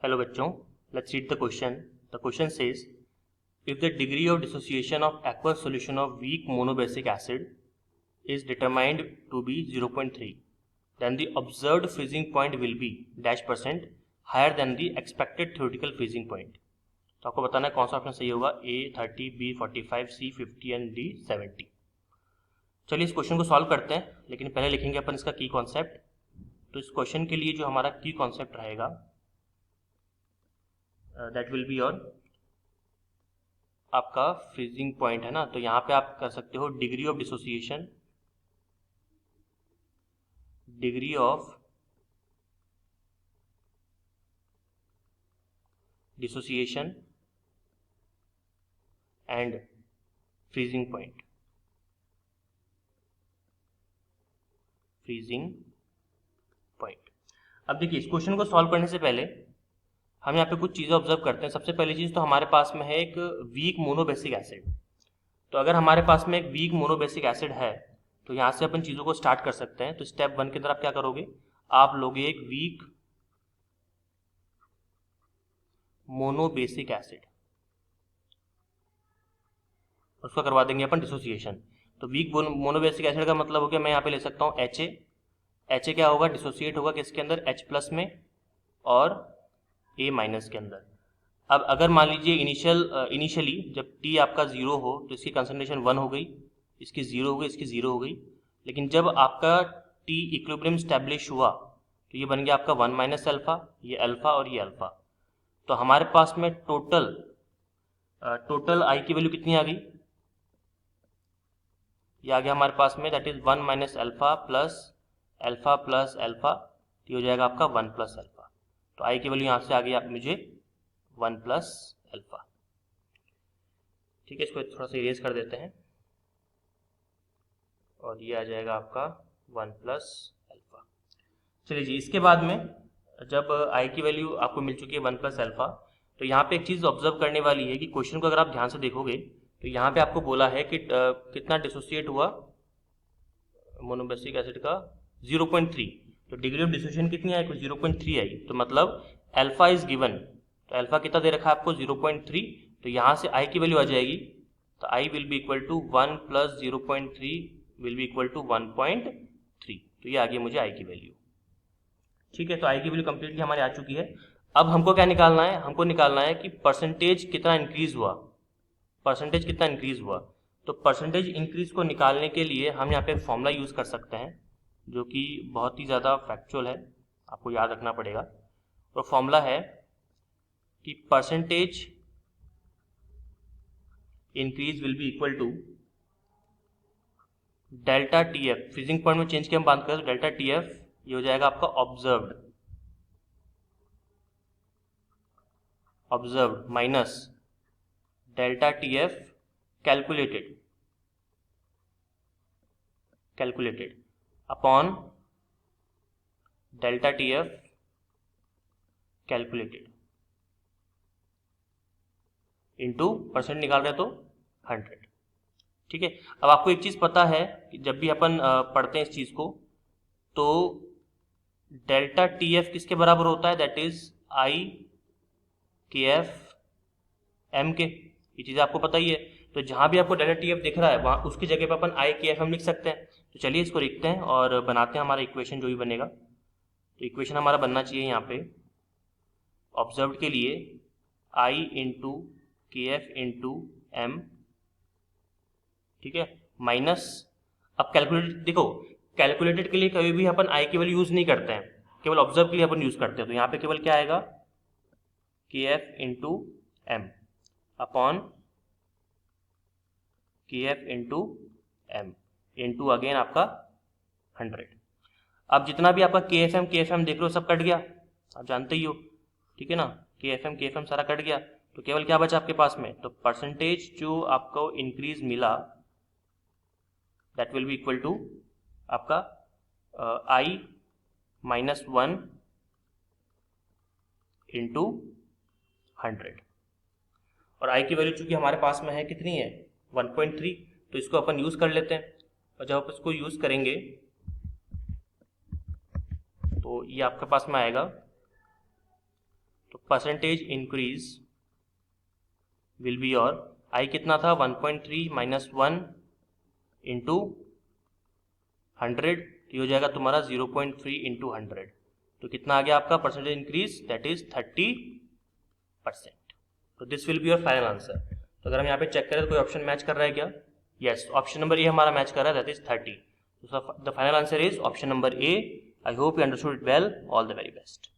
Hello बच्चों, let's read the question. The question says, if the degree of dissociation of aqueous solution of weak monobasic acid is determined to be 0.3, then the observed freezing point will be dash% higher than the expected theoretical freezing point. तो आपको बताना है कौन सा option सही होगा, A 30, B 45, C 50 and D 70. चलिए इस क्वेश्चन को सॉल्व करते हैं, लेकिन पहले लिखेंगे अपन इसका की कॉन्सेप्ट. तो इस क्वेश्चन के लिए जो हमारा की कॉन्सेप्ट रहेगा दैट विल बी योर आपका फ्रीजिंग पॉइंट है ना. तो यहाँ पे आप कर सकते हो degree of dissociation, degree of dissociation and freezing point. Freezing point. अब देखिए इस क्वेश्चन को सॉल्व करने से पहले हम यहाँ पे कुछ चीज़ें ऑब्जर्व करते हैं. सबसे पहली चीज़ तो हमारे पास में है एक वीक मोनोबेसिक एसिड. तो अगर हमारे पास में एक वीक मोनोबेसिक एसिड है तो यहाँ से अपन चीज़ों को स्टार्ट कर सकते हैं. तो स्टेप 1 के अंदर आप क्या करोगे, आप लोगे एक वीक मोनोबेसिक एसिड, उसका करवा देंगे अपन डिसोसिएशन. तो वीक मोनोबेसिक एसिड का मतलब हो गया, मैं यहाँ पे ले सकता हूँ HA. HA क्या होगा, डिसोसिएट होगा किसके अंदर, H+ में और A- के अंदर. अब अगर मान लीजिए इनिशियली जब T आपका 0 हो तो इसकी कंसंट्रेशन 1 हो गई, इसकी 0 हो गई, इसकी 0 हो गई. लेकिन जब आपका T इक्विलिब्रियम स्टैब्लिश हुआ तो ये बन गया आपका 1 - अल्फा, ये अल्फा और ये अल्फा. तो हमारे पास में टोटल I की वैल्यू कितनी आ गई, ये आ गया हमारे पास में that is 1 - alpha plus alpha plus alpha. ये हो जाएगा आपका 1 + अल्फा. तो I की वैल्यू यहाँ से आ गई आप मुझे 1 + अल्फा. ठीक है, इसको थोड़ा सा इरेज कर देते हैं और ये आ जाएगा आपका 1 + अल्फा. चलिए जी, इसके बाद में जब I की वैल्यू आपको मिल चुकी है 1 + अल्फा, तो यहाँ पे एक चीज़ ऑब्जर्व करने वाली है कि क्वेश्चन को अगर आप ध्यान से देखोगे तो यहाँ पे आपको बोला है कि कितना डिसोसिएट हुआ मोनोबेसिक एसिड का, 0.3. तो डिग्री ऑफ डिसोसिएशन कितनी आई, 0.3 आई. तो मतलब अल्फा इज गिवन, तो अल्फा कितना दे रखा है आपको, 0.3. तो यहाँ से I की वैल्यू आ जाएगी, तो I will be equal to 1 + 0.3 will be equal to 1.3. तो ये आ गई मुझे I की वैल्यू. ठीक है, तो I की वैल्यू कंप्लीटली हमारी आ चुकी है. अब हमको क्या निकालना है, हमको निकालना है कि परसेंटेज कितना इंक्रीज हुआ, परसेंटेज कितना इंक्रीज हुआ. तो परसेंटेज इंक्रीज को निकालने के लिए हम यहाँ पे एक फॉर्मूला यूज कर सकते हैं जो कि बहुत ही ज़्यादा फैक्चुअल है, आपको याद रखना पड़ेगा. और फॉर्मूला है कि percentage increase will be equal to delta TF. Freezing point में चेंज के हम बात करें तो डेल्टा TF ये हो जाएगा आपका observed minus delta TF calculated upon delta TF calculated into percent निकाल रहे तो 100. ठीक है, अब आपको एक चीज़ पता है कि जब भी अपन पढ़ते हैं इस चीज़ को तो डेल्टा TF किसके बराबर होता है, दैट इज IKF M के. ये चीज़ आपको पता ही है. तो जहाँ भी आपको डेल्टा TF दिख रहा है वहाँ उसकी जगह पे अपन IKF M लिख सकते हैं. तो चलिए इसको लिखते हैं और बनाते हैं हमारा इक्वेशन जो भी बनेगा. तो इक्वेशन हमारा बनना चाहिए यहाँ पे ऑब्जर्व्ड के लिए I × KF × M. ठीक है, माइनस, अब कैलकुलेटेड देखो, कैलकुलेटेड के लिए कभी भी अपन I की वैल्यू यूज नहीं करते हैं, केवल ऑब्जर्व के लिए अपन यूज करते हैं. तो यहाँ पे केवल क्या आएगा, KF × M upon KF × M into again आपका 100. अब जितना भी आपका KFM देख रहे हो सब कट गया, आप जानते ही हो. ठीक है ना, KFM सारा कट गया. तो केवल क्या बचा आपके पास में, तो परसेंटेज जो आपको इंक्रीज मिला that will be equal to आपका I - 1 × 100. और I की वैल्यू चूंकि हमारे पास में है कितनी है, 1.3. तो इसको अपन यूज कर लेते हैं. और जब आप इसको यूज करेंगे तो ये आपके पास में आएगा तो percentage increase will be your, आई कितना था 1.3 माइनस 1 इंटू 100, तो हो जाएगा तुम्हारा 0.3 इंटू 100, तो कितना आ गया आपका परसेंटेज इंक्रीज, दैट इज 30%। तो this will be your final answer. तो अगर हम यहाँ पे चेक करें तो कोई ऑप्शन मैच कर रहा है क्या? यस, ऑप्शन नंबर ए हमारा मैच कर रहा है, that is 30। The final answer is option number A. I hope you understood it well. All the very best.